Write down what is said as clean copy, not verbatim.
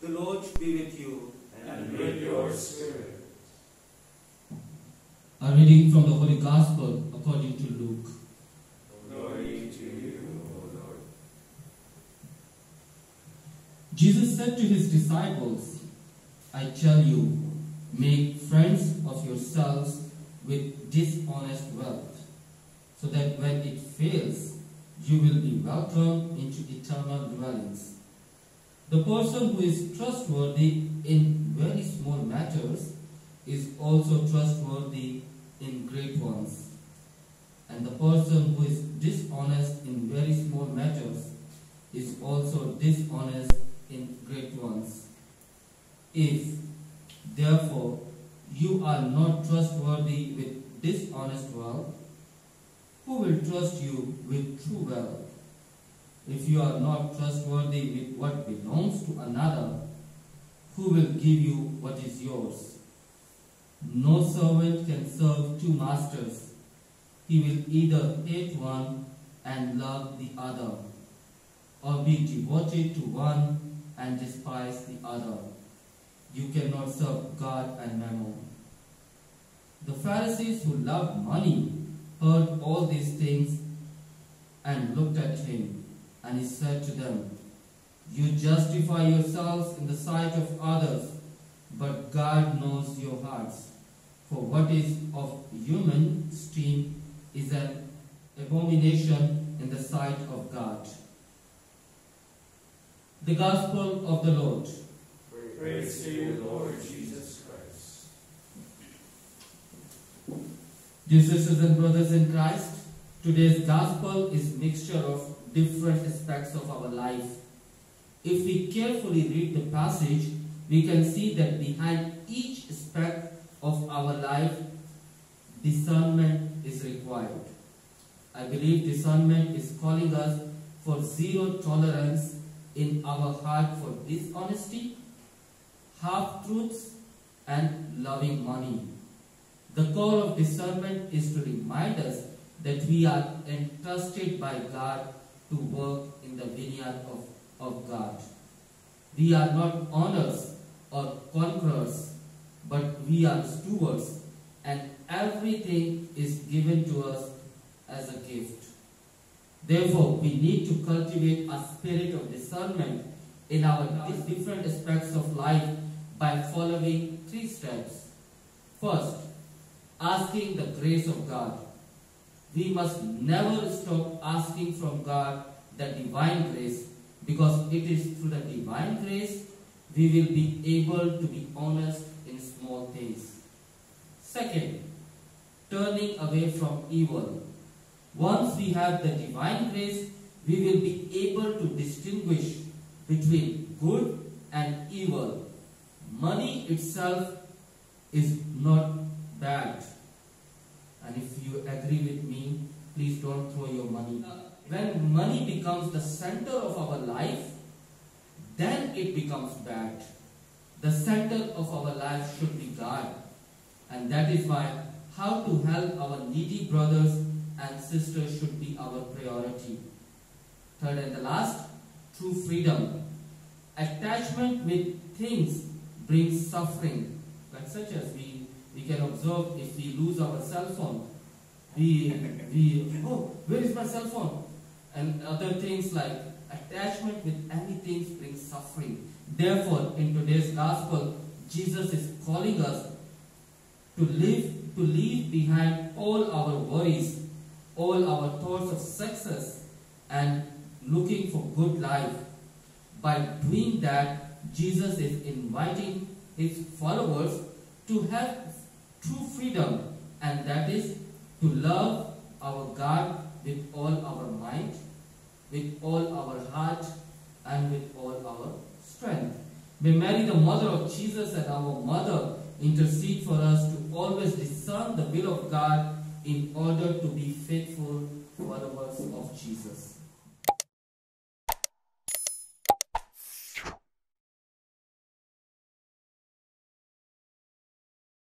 The Lord be with you. And with your spirit. A reading from the Holy Gospel according to Luke. Glory to you, O Lord. Jesus said to his disciples, I tell you, make friends of yourselves with dishonest wealth, so that when it fails, you will be welcomed into eternal dwellings. The person who is trustworthy in very small matters is also trustworthy in great ones. And the person who is dishonest in very small matters is also dishonest in great ones. If, therefore, you are not trustworthy with dishonest wealth, who will trust you with true wealth? If you are not trustworthy with what belongs to another, who will give you what is yours? No servant can serve two masters. He will either hate one and love the other, or be devoted to one and despise the other. You cannot serve God and mammon. The Pharisees who loved money heard all these things and looked at him, and he said to them, You justify yourselves in the sight of others, but God knows your hearts. For what is of human esteem is an abomination in the sight of God. The Gospel of the Lord. Praise to you, Lord Jesus Christ. Dear sisters and brothers in Christ, today's Gospel is a mixture of different aspects of our life. If we carefully read the passage, we can see that behind each aspect of our life, discernment is required. I believe discernment is calling us for zero tolerance in our heart for dishonesty, half-truths, and loving money. The call of discernment is to remind us that we are entrusted by God to work in the vineyard of God. We are not owners or conquerors, but we are stewards, and everything is given to us as a gift. Therefore, we need to cultivate a spirit of discernment in our different aspects of life by following 3 steps. First, asking the grace of God. We must never stop asking from God the divine grace, because it is through the divine grace we will be able to be honest in small things. Second, turning away from evil. Once we have the divine grace, we will be able to distinguish between good and evil. Money itself is not bad. And if you agree with me, please don't throw your money. When money becomes the center of our life, then it becomes bad. The center of our life should be God. And that is why how to help our needy brothers and sisters should be our priority. Third and the last, true freedom. Attachment with things brings suffering. Like such as we can observe if we lose our cell phone. Oh, where is my cell phone? And other things like attachment with anything brings suffering. Therefore, in today's gospel, Jesus is calling us to leave behind all our worries, all our thoughts of success, and looking for good life. By doing that, Jesus is inviting his followers to have true freedom, and that is to love our God with all our might, with all our heart, and with all our strength. May Mary, the mother of Jesus and our mother, intercede for us to always discern the will of God in order to be faithful followers of Jesus.